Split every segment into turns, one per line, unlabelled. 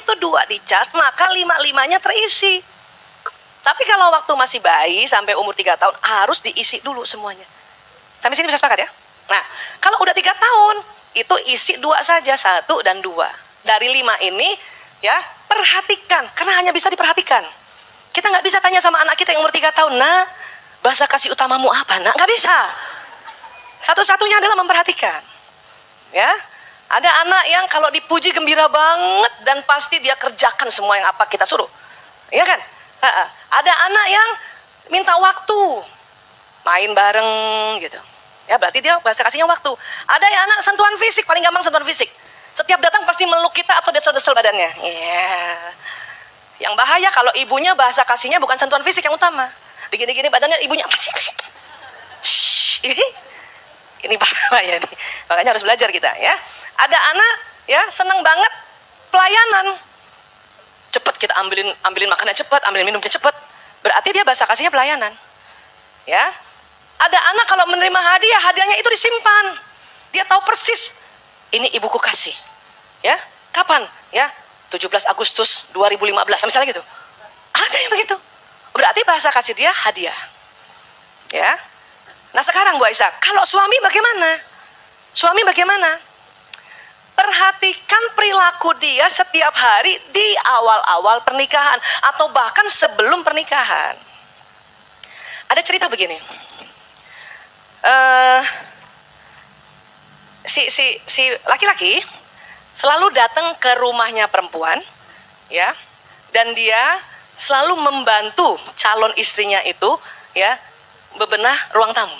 begitu 2 di-charge, maka 5-5-nya terisi. Tapi kalau waktu masih bayi sampai umur 3 tahun harus diisi dulu semuanya. Sampai sini bisa sepakat ya? Nah, kalau udah 3 tahun itu isi 2 saja, 1 dan 2. Dari 5 ini ya, perhatikan karena hanya bisa diperhatikan. Kita nggak bisa tanya sama anak kita yang umur 3 tahun, "Nah, bahasa kasih utamamu apa, Nak?" Nggak bisa. Satu-satunya adalah memperhatikan. Ya, ada anak yang kalau dipuji gembira banget dan pasti dia kerjakan semua yang apa kita suruh. Iya kan? Ada anak yang minta waktu, main bareng gitu. Ya berarti dia bahasa kasihnya waktu. Ada yang anak sentuhan fisik, paling gampang sentuhan fisik. Setiap datang pasti meluk kita atau desel-desel badannya. Yeah. Yang bahaya kalau ibunya bahasa kasihnya bukan sentuhan fisik yang utama. Digini-gini badannya ibunya. Ini bahaya nih. Makanya harus belajar kita ya. Ada anak ya senang banget pelayanan. Cepat kita ambilin makanan cepat, ambilin minumnya cepat. Berarti dia bahasa kasihnya pelayanan. Ya. Ada anak kalau menerima hadiah, hadiahnya itu disimpan. Dia tahu persis. Ini ibuku kasih. Ya. Kapan? Ya. 17 Agustus 2015 misalnya gitu. Ada yang begitu. Berarti bahasa kasih dia hadiah. Ya. Nah sekarang Bu Aisyah, kalau suami bagaimana? Suami bagaimana? Perhatikan perilaku dia setiap hari di awal-awal pernikahan atau bahkan sebelum pernikahan. Ada cerita begini. Si laki-laki selalu datang ke rumahnya perempuan, ya, dan dia selalu membantu calon istrinya itu, ya, bebenah ruang tamu.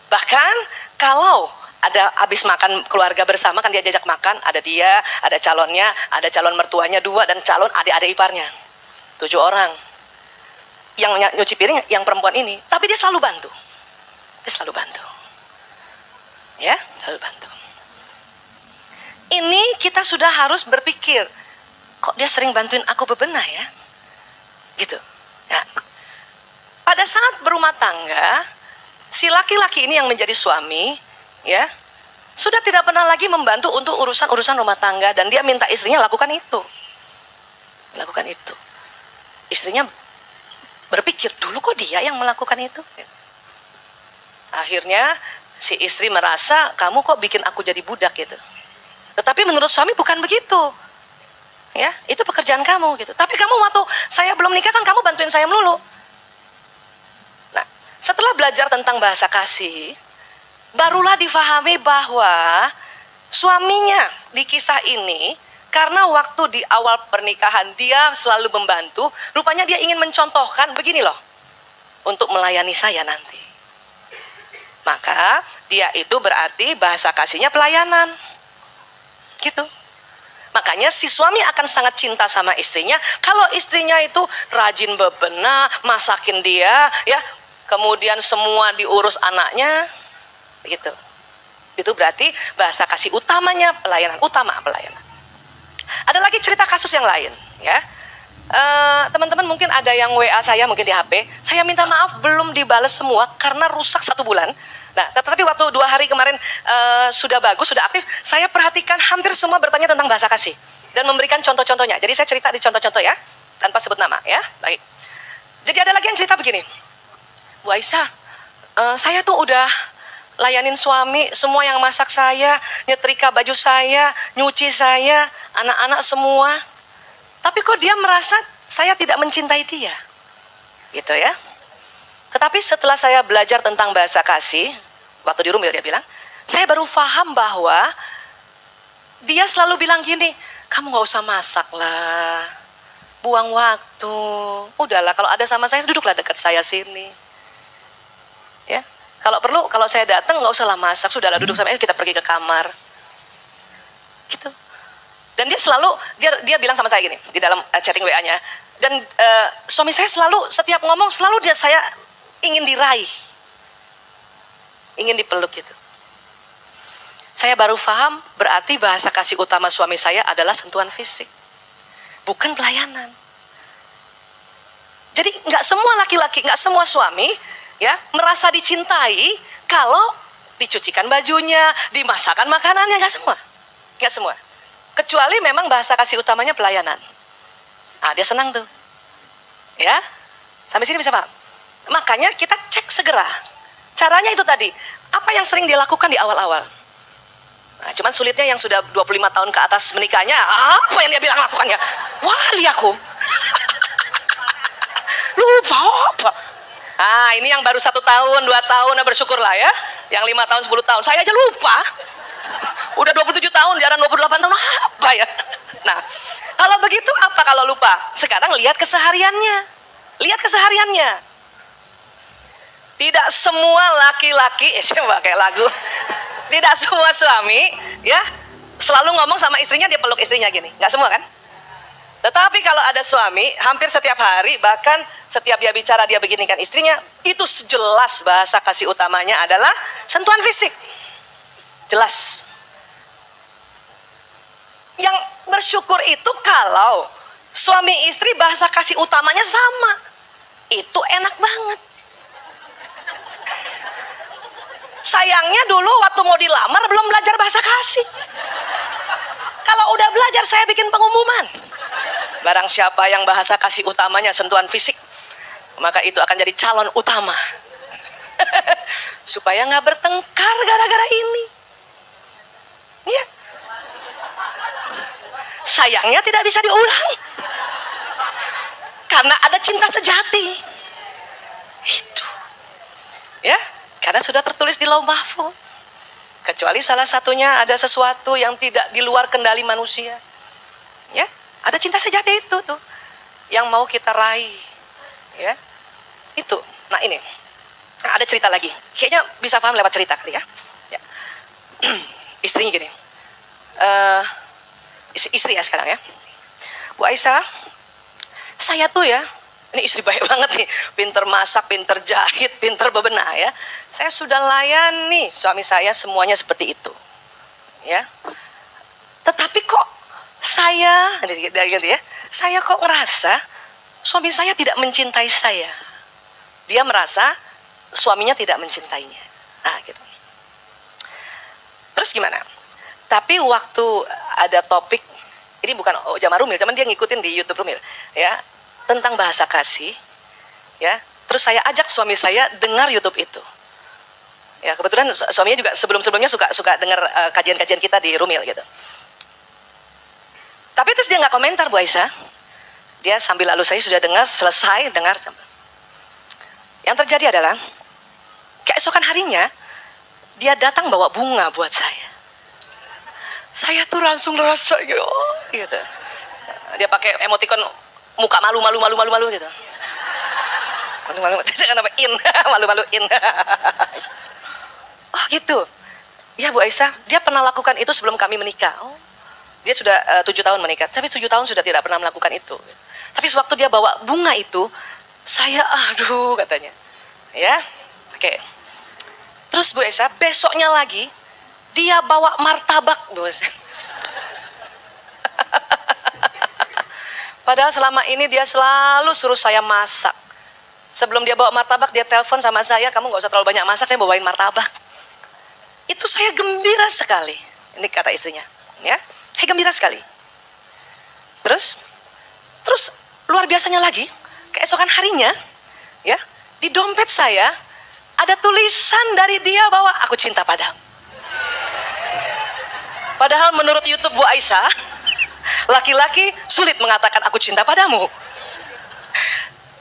Bahkan kalau ada habis makan keluarga bersama kan dia jajak makan, ada dia, ada calonnya, ada calon mertuanya 2 dan calon adik-adik iparnya 7 orang. Yang nyuci piring yang perempuan ini, tapi dia selalu bantu. Dia selalu bantu. Ya, selalu bantu. Ini kita sudah harus berpikir, kok dia sering bantuin aku bebenah ya? Gitu. Ya. Pada saat berumah tangga, si laki-laki ini yang menjadi suami, ya, sudah tidak pernah lagi membantu untuk urusan-urusan rumah tangga dan dia minta istrinya lakukan itu. Lakukan itu. Istrinya berpikir, dulu kok dia yang melakukan itu? Akhirnya si istri merasa, kamu kok bikin aku jadi budak gitu. Tetapi menurut suami bukan begitu. Ya, itu pekerjaan kamu gitu. Tapi kamu waktu saya belum nikah kan kamu bantuin saya melulu. Nah, setelah belajar tentang bahasa kasih, barulah difahami bahwa suaminya di kisah ini, karena waktu di awal pernikahan dia selalu membantu, rupanya dia ingin mencontohkan begini loh, untuk melayani saya nanti. Maka dia itu berarti bahasa kasihnya pelayanan. Gitu. Makanya si suami akan sangat cinta sama istrinya kalau istrinya itu rajin bebenah, masakin dia, ya, kemudian semua diurus anaknya, begitu. Itu berarti bahasa kasih utamanya pelayanan, utama pelayanan. Ada lagi cerita kasus yang lain, ya. Teman-teman mungkin ada yang WA saya mungkin di HP, saya minta maaf belum dibales semua karena rusak 1 bulan. Nah, tetapi waktu 2 hari kemarin sudah bagus, sudah aktif, saya perhatikan hampir semua bertanya tentang bahasa kasih dan memberikan contoh-contohnya. Jadi saya cerita di contoh-contoh ya, tanpa sebut nama ya. Baik. Jadi ada lagi yang cerita begini, Bu Aisyah, saya tuh udah layanin suami, semua yang masak saya, nyetrika baju saya, nyuci saya, anak-anak semua. Tapi kok dia merasa saya tidak mencintai dia, gitu ya. Tetapi setelah saya belajar tentang bahasa kasih, waktu di Rumil dia bilang, saya baru paham bahwa dia selalu bilang gini, kamu gak usah masak lah, buang waktu, udahlah kalau ada sama saya duduklah dekat saya sini. Ya, kalau perlu kalau saya datang gak usah lah masak, sudahlah duduk sama saya, kita pergi ke kamar. Gitu. Dan dia selalu, dia bilang sama saya gini, di dalam chatting WA-nya, dan suami saya selalu, setiap ngomong selalu saya ingin diraih, ingin dipeluk gitu. Saya baru paham berarti bahasa kasih utama suami saya adalah sentuhan fisik, bukan pelayanan. Jadi nggak semua laki-laki, nggak semua suami ya merasa dicintai kalau dicucikan bajunya, dimasakkan makanannya, nggak semua, nggak semua. Kecuali memang bahasa kasih utamanya pelayanan. Nah, dia senang tuh. Ya, sampai sini bisa paham? Makanya kita cek segera. Caranya itu tadi. Apa yang sering dia lakukan di awal-awal? Nah, cuman sulitnya yang sudah 25 tahun ke atas menikahnya, apa yang dia bilang lakukannya? Wali aku. Lupa apa? Ah, ini yang baru 1 tahun, 2 tahun, bersyukurlah ya. Yang 5 tahun, 10 tahun, saya aja lupa. Udah 27 tahun, jarang 28 tahun, apa ya? Nah, kalau begitu apa kalau lupa? Sekarang lihat kesehariannya. Lihat kesehariannya. Tidak semua laki-laki, coba kayak lagu. Tidak semua suami, ya, selalu ngomong sama istrinya, dia peluk istrinya gini. Nggak semua kan? Tetapi kalau ada suami, hampir setiap hari, bahkan setiap dia bicara, dia beginikan istrinya, itu jelas bahasa kasih utamanya adalah sentuhan fisik. Jelas. Yang bersyukur itu kalau suami istri bahasa kasih utamanya sama. Itu enak banget. Sayangnya dulu waktu mau dilamar belum belajar bahasa kasih. Kalau udah belajar saya bikin pengumuman. Barang siapa yang bahasa kasih utamanya sentuhan fisik, maka itu akan jadi calon utama. Supaya nggak bertengkar gara-gara ini. Ya. Sayangnya tidak bisa diulang. Karena ada cinta sejati. Itu. Ya, karena sudah tertulis di Lauh Mahfuz. Kecuali salah satunya ada sesuatu yang tidak di luar kendali manusia. Ya, ada cinta sejati itu tuh yang mau kita raih. Ya. Itu. Nah, ini. Nah, ada cerita lagi. Kayaknya bisa paham lewat cerita kali ya. Ya. Istrinya gini. Istri ya sekarang ya. Bu Aisyah, saya tuh ya, ini istri baik banget nih, pinter masak, pinter jahit, pinter bebenah ya. Saya sudah layani suami saya semuanya seperti itu. Ya. Tetapi kok saya, gitu ya, saya kok ngerasa suami saya tidak mencintai saya. Dia merasa suaminya tidak mencintainya. Nah, gitu. Terus gimana? Tapi waktu ada topik, ini bukan Jamaah Rumil, cuman dia ngikutin di YouTube Rumil, ya, tentang bahasa kasih, ya. Terus saya ajak suami saya dengar YouTube itu. Ya, kebetulan suaminya juga sebelum-sebelumnya suka dengar kajian-kajian kita di Rumil gitu. Tapi terus dia nggak komentar, Bu Aisyah. Dia sambil lalu saya sudah dengar, selesai dengar. Yang terjadi adalah keesokan harinya dia datang bawa bunga buat saya. Saya tuh langsung ngerasa gitu. Dia pakai emoticon muka malu gitu. Malu, jangan sampai in, malu-maluin. Oh gitu. Ya Bu Aisyah, dia pernah lakukan itu sebelum kami menikah. Oh, dia sudah 7 tahun menikah, tapi 7 tahun sudah tidak pernah melakukan itu. Tapi sewaktu dia bawa bunga itu, saya aduh katanya. Ya, oke. Terus Bu Aisyah, besoknya lagi, dia bawa martabak, bos. Padahal selama ini dia selalu suruh saya masak. Sebelum dia bawa martabak, dia telepon sama saya, kamu nggak usah terlalu banyak masak, saya bawain martabak. Itu saya gembira sekali. Ini kata istrinya, ya, saya gembira sekali. Terus luar biasanya lagi, keesokan harinya, ya, di dompet saya ada tulisan dari dia bahwa aku cinta padamu. Padahal menurut YouTube Bu Aisyah, laki-laki sulit mengatakan aku cinta padamu.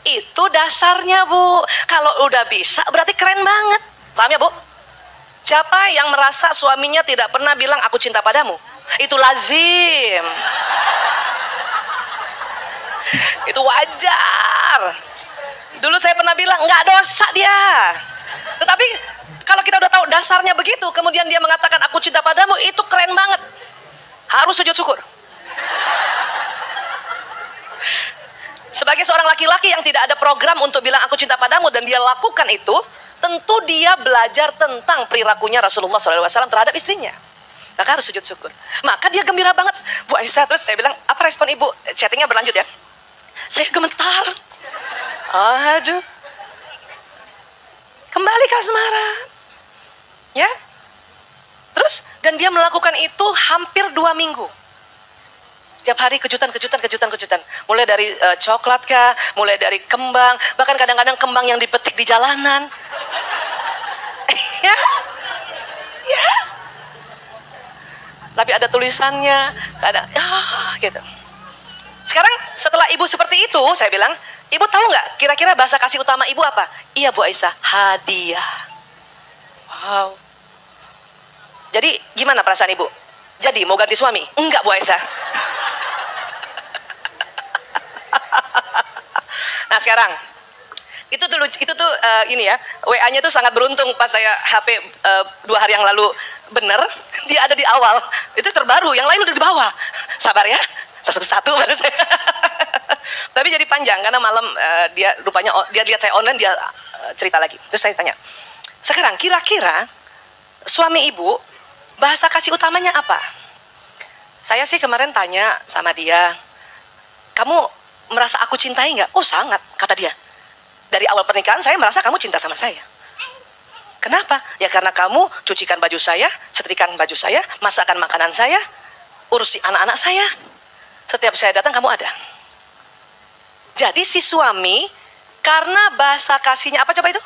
Itu dasarnya Bu. Kalau udah bisa berarti keren banget. Paham ya Bu? Siapa yang merasa suaminya tidak pernah bilang aku cinta padamu? Itu lazim. Itu wajar. Dulu saya pernah bilang nggak dosa dia. Tetapi kalau kita udah tahu dasarnya begitu, kemudian dia mengatakan aku cinta padamu, itu keren banget. Harus sujud syukur. Sebagai seorang laki-laki yang tidak ada program untuk bilang aku cinta padamu dan dia lakukan itu, tentu dia belajar tentang perilakunya Rasulullah SAW terhadap istrinya. Maka harus sujud syukur. Maka dia gembira banget. Bu Aisyah, terus saya bilang, apa respon ibu? Chattingnya berlanjut ya. Saya gemetar. Aduh. Kembali ke asmara. Ya. Terus, dan dia melakukan itu hampir 2 minggu. Tiap hari kejutan. Mulai dari coklat kah, mulai dari kembang, bahkan kadang-kadang kembang yang dipetik di jalanan. Ya, ya. Tapi ada tulisannya, kadang, gitu. Sekarang setelah ibu seperti itu, saya bilang, ibu tahu nggak kira-kira bahasa kasih utama ibu apa? Iya Bu Aisyah, hadiah. Wow. Jadi gimana perasaan ibu? Jadi mau ganti suami? Enggak Bu Aisyah. Nah sekarang itu tuh ini ya, WA-nya tuh sangat beruntung pas saya HP 2 hari yang lalu bener, dia ada di awal. Itu terbaru, yang lain udah di bawah. Sabar ya, satu baru saya. Tapi jadi panjang karena malam dia rupanya dia lihat saya online, dia cerita lagi. Terus saya tanya, sekarang kira-kira suami ibu bahasa kasih utamanya apa? Saya sih kemarin tanya sama dia, kamu merasa aku cintai nggak? Oh sangat, kata dia. Dari awal pernikahan saya merasa kamu cinta sama saya. Kenapa? Ya karena kamu cucikan baju saya, setrikakan baju saya, masakan makanan saya, urusi anak-anak saya. Setiap saya datang kamu ada. Jadi si suami karena bahasa kasihnya apa coba itu?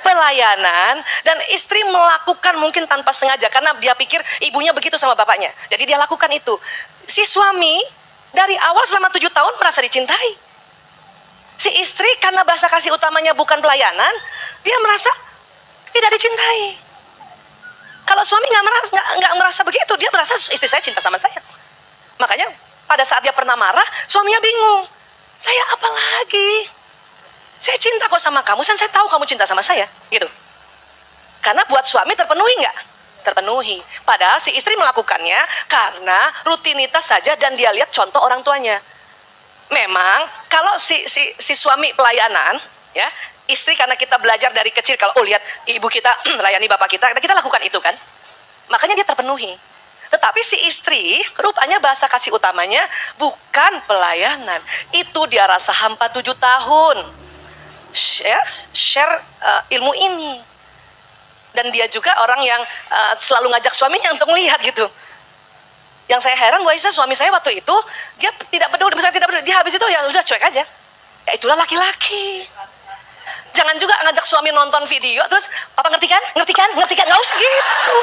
Pelayanan, dan istri melakukan mungkin tanpa sengaja karena dia pikir ibunya begitu sama bapaknya. Jadi dia lakukan itu. Si suami dari awal selama 7 tahun merasa dicintai. Si istri karena bahasa kasih utamanya bukan pelayanan, dia merasa tidak dicintai. Kalau suami nggak merasa begitu, dia merasa istri saya cinta sama saya. Makanya pada saat dia pernah marah, suaminya bingung. Saya apa lagi? Saya cinta kok sama kamu, dan saya tahu kamu cinta sama saya, gitu. Karena buat suami terpenuhi nggak? Terpenuhi. Padahal si istri melakukannya karena rutinitas saja dan dia lihat contoh orang tuanya. Memang kalau si suami pelayanan, ya istri karena kita belajar dari kecil kalau lihat ibu kita melayani bapak kita lakukan itu kan, makanya dia terpenuhi. Tetapi si istri rupanya bahasa kasih utamanya bukan pelayanan. Itu dia rasa hampa 7 tahun. Share ilmu ini. Dan dia juga orang yang selalu ngajak suaminya untuk melihat gitu. Yang saya heran Bu Aisyah, suami saya waktu itu dia tidak peduli, misalnya tidak peduli, dia habis itu ya udah cuek aja. Ya itulah laki-laki. Jangan juga ngajak suami nonton video terus apa ngerti kan, nggak usah gitu.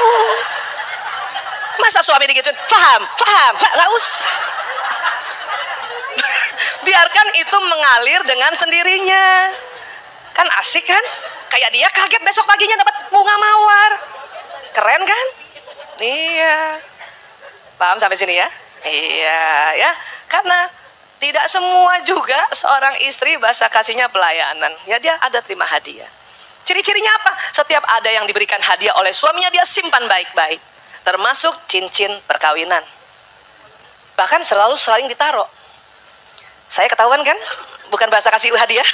Masa suami digituin, paham, nggak usah. Biarkan itu mengalir dengan sendirinya. Kan asik kan? Kayak dia kaget besok paginya dapat bunga mawar. Keren kan? Iya. Paham sampai sini ya? Iya ya. Karena tidak semua juga seorang istri bahasa kasihnya pelayanan. Ya dia ada terima hadiah. Ciri-cirinya apa? Setiap ada yang diberikan hadiah oleh suaminya dia simpan baik-baik. Termasuk cincin perkawinan. Bahkan selalu saling ditaruh. Saya ketahuan kan? Bukan bahasa kasih hadiah.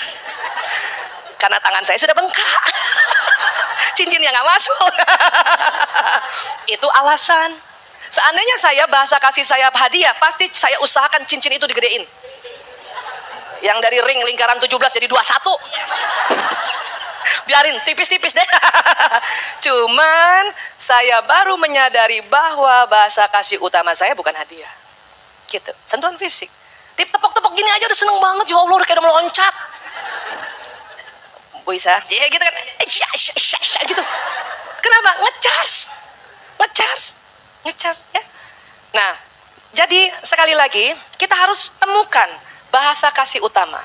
Karena tangan saya sudah bengkak. Cincinnya nggak masuk. Itu alasan. Seandainya saya bahasa kasih saya hadiah, pasti saya usahakan cincin itu digedein. Yang dari ring lingkaran 17 jadi 21. Biarin tipis-tipis deh. Cuman saya baru menyadari bahwa bahasa kasih utama saya bukan hadiah. Gitu. Sentuhan fisik. Tepok-tepok gini aja udah seneng banget. Ya Allah, kayak udah meloncat. Bu Isa, ya gitu kan, gitu. Kenapa? Ngecharge ya. Nah, jadi sekali lagi kita harus temukan bahasa kasih utama,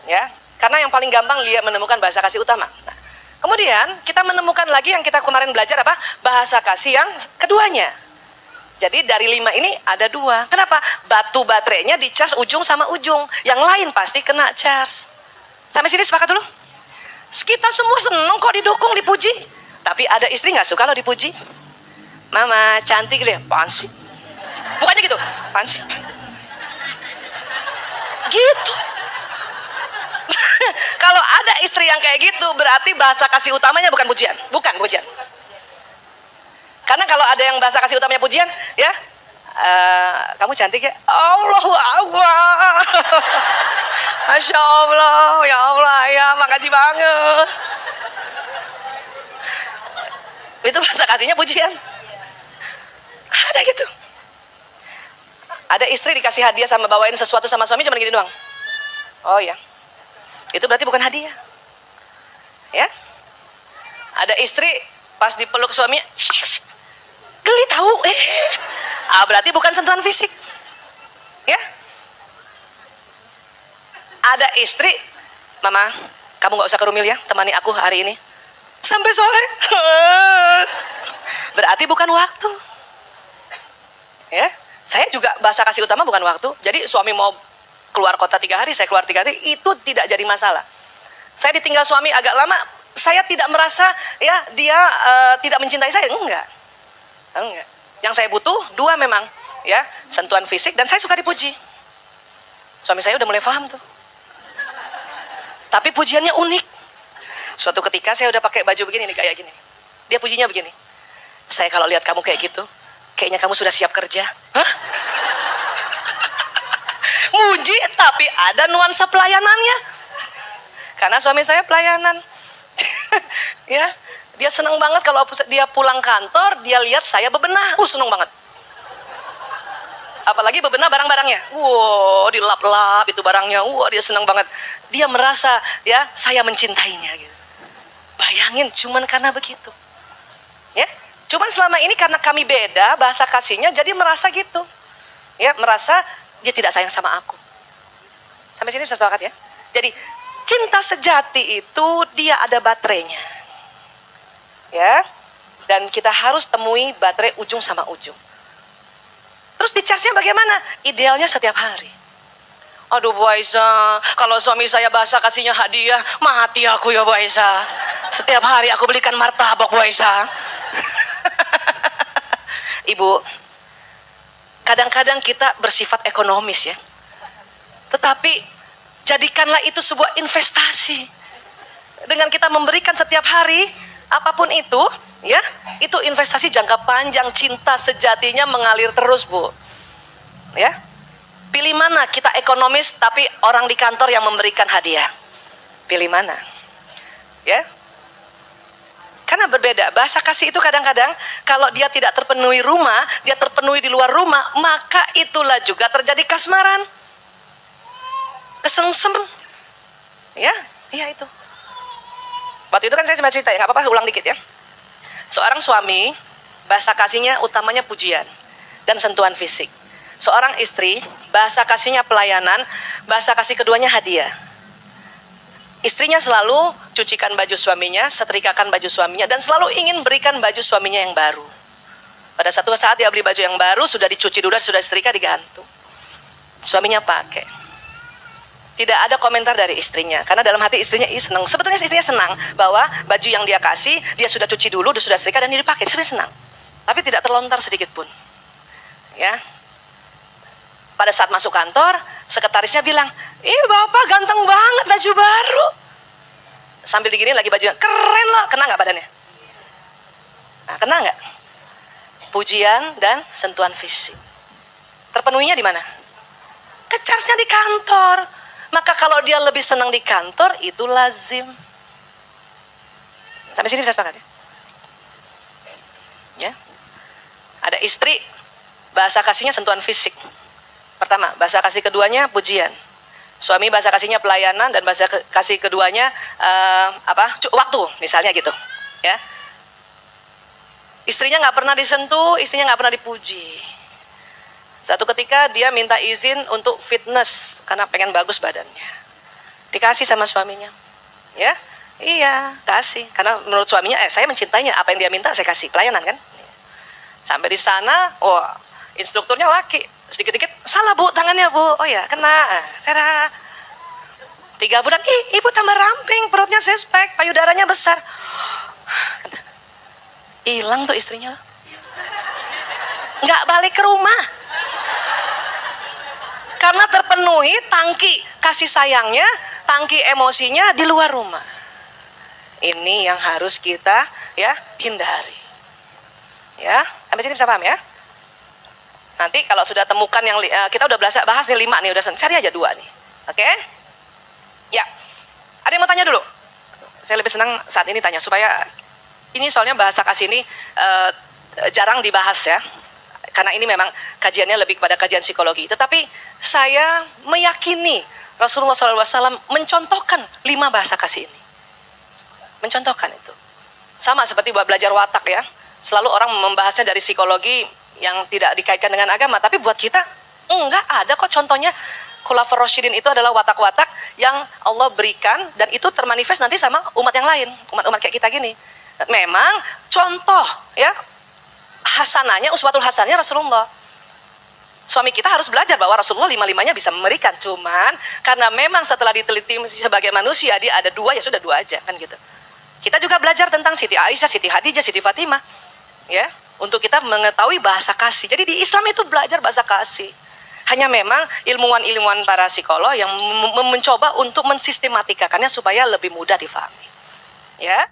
ya. Karena yang paling gampang dia menemukan bahasa kasih utama. Nah, kemudian kita menemukan lagi yang kita kemarin belajar apa? Bahasa kasih yang keduanya. Jadi dari 5 ini ada 2. Kenapa? Batu baterainya dicas ujung sama ujung. Yang lain pasti kena charge. Sampai sini sepakat dulu? Kita semua seneng kok didukung, dipuji. Tapi ada istri nggak suka lo dipuji. Mama cantik deh, apaan sih? Bukannya gitu, apaan sih? Gitu. Kalau ada istri yang kayak gitu, berarti bahasa kasih utamanya bukan pujian. Bukan pujian. Karena kalau ada yang bahasa kasih utamanya pujian, ya, kamu cantik ya. Allahu Akbar. Masya Allah, ya Allah, ya makasih banget. Itu bahasa kasihnya pujian. Ada gitu. Ada istri dikasih hadiah sama bawain sesuatu sama suami cuma gini doang. Oh ya, itu berarti bukan hadiah. Ya, ada istri pas dipeluk suami, geli tahu, berarti bukan sentuhan fisik. Ya, ada istri, mama, kamu nggak usah ke Rumil ya, temani aku hari ini sampai sore. Berarti bukan waktu. Ya, saya juga bahasa kasih utama bukan waktu. Jadi suami mau keluar kota 3 hari, saya keluar 3 hari, itu tidak jadi masalah. Saya ditinggal suami agak lama, saya tidak merasa ya dia tidak mencintai saya, enggak. Yang saya butuh 2 memang, ya, sentuhan fisik dan saya suka dipuji. Suami saya udah mulai paham tuh. Tapi pujiannya unik. Suatu ketika saya udah pakai baju begini nih, kayak gini. Dia pujinya begini. Saya kalau lihat kamu kayak gitu, kayaknya kamu sudah siap kerja. Hah? Muji tapi ada nuansa pelayanannya. Karena suami saya pelayanan. Ya, dia senang banget kalau dia pulang kantor, dia lihat saya bebenah. Senang banget. Apalagi bebenah barang-barangnya. Wow, dilap-lap itu barangnya. Wow, dia senang banget. Dia merasa ya saya mencintainya gitu. Bayangin cuman karena begitu. Ya, cuman selama ini karena kami beda bahasa kasihnya, jadi merasa gitu. Ya, merasa dia tidak sayang sama aku. Sampai sini bisa sepakat ya. Jadi cinta sejati itu dia ada baterainya. Ya. Dan kita harus temui baterai ujung sama ujung. Terus di charge-nya bagaimana? Idealnya setiap hari. Aduh Bu Aisyah, kalau suami saya bahasa kasihnya hadiah, mati aku ya Bu Aisyah. Setiap hari aku belikan martabak Bu Aisyah. Ibu, kadang-kadang kita bersifat ekonomis ya. Tetapi jadikanlah itu sebuah investasi. Dengan kita memberikan setiap hari, apapun itu, ya, itu investasi jangka panjang, cinta sejatinya mengalir terus, Bu. Ya. Pilih mana, kita ekonomis tapi orang di kantor yang memberikan hadiah. Pilih mana? Ya. Karena berbeda, bahasa kasih itu kadang-kadang kalau dia tidak terpenuhi rumah, dia terpenuhi di luar rumah, maka itulah juga terjadi kasmaran. Kesengsem. Ya, iya itu. Waktu itu kan saya sempat cerita ya, nggak apa-apa ulang dikit ya. Seorang suami, bahasa kasihnya utamanya pujian dan sentuhan fisik. Seorang istri, bahasa kasihnya pelayanan, bahasa kasih keduanya hadiah. Istrinya selalu cucikan baju suaminya, setrikakan baju suaminya, dan selalu ingin berikan baju suaminya yang baru. Pada satu saat dia beli baju yang baru, sudah dicuci dulu, sudah disetrika, digantung. Suaminya pakai. Tidak ada komentar dari istrinya, karena dalam hati istrinya senang. Sebetulnya istrinya senang bahwa baju yang dia kasih, dia sudah cuci dulu, sudah setrika, dan dia dipakai. Sebenarnya senang. Tapi tidak terlontar sedikit pun. Ya. Pada saat masuk kantor, sekretarisnya bilang, "Ih bapak ganteng banget baju baru." Sambil digini lagi bajunya, "Keren loh." Kena nggak badannya? Nah, kena nggak? Pujian dan sentuhan fisik. Terpenuhinya di mana? Ke-charge-nya di kantor. Maka kalau dia lebih senang di kantor, itu lazim. Sampai sini bisa sepakat ya? Ya. Ada istri, bahasa kasihnya sentuhan fisik. Pertama, bahasa kasih keduanya pujian. Suami bahasa kasihnya pelayanan dan bahasa kasih keduanya waktu, misalnya gitu. Ya. Istrinya nggak pernah disentuh, istrinya nggak pernah dipuji. Satu ketika dia minta izin untuk fitness karena pengen bagus badannya. Dikasih sama suaminya. Ya, iya, kasih. Karena menurut suaminya, saya mencintainya, apa yang dia minta saya kasih, pelayanan kan. Sampai di sana, instrukturnya laki. Sedikit-dikit, salah Bu, tangannya Bu. Oh ya, kena. Saya 3 bulan, ibu tambah ramping, perutnya six-pack, payudaranya besar. Hilang tuh istrinya. Nggak balik ke rumah. Karena terpenuhi tangki kasih sayangnya, tangki emosinya di luar rumah. Ini yang harus kita ya hindari. Ya, sampai sini bisa paham ya? Nanti kalau sudah temukan yang kita udah bahas nih 5 nih, udah cari aja 2 nih. Oke? Ya. Ada yang mau tanya dulu? Saya lebih senang saat ini tanya supaya ini soalnya bahasa kasih ini jarang dibahas ya. karena ini memang kajiannya lebih kepada kajian psikologi. Tetapi saya meyakini Rasulullah SAW mencontohkan 5 bahasa kasih ini. Mencontohkan itu. Sama seperti buat belajar watak ya. Selalu orang membahasnya dari psikologi yang tidak dikaitkan dengan agama. Tapi buat kita, enggak ada kok contohnya. Khulafaur Rasyidin itu adalah watak-watak yang Allah berikan. Dan itu termanifest nanti sama umat yang lain. Umat-umat kayak kita gini. Memang contoh ya. Hasananya, uswatul hasannya Rasulullah. Suami kita harus belajar bahwa Rasulullah 5-5-nya bisa memberikan. Cuman karena memang setelah diteliti sebagai manusia dia ada 2, ya sudah 2 aja kan gitu. Kita juga belajar tentang Siti Aisyah, Siti Khadijah, Siti Fatimah. Ya, untuk kita mengetahui bahasa kasih. Jadi di Islam itu belajar bahasa kasih. Hanya memang ilmuwan-ilmuwan para psikolog yang mencoba untuk mensistematikakannya supaya lebih mudah difahami. Ya.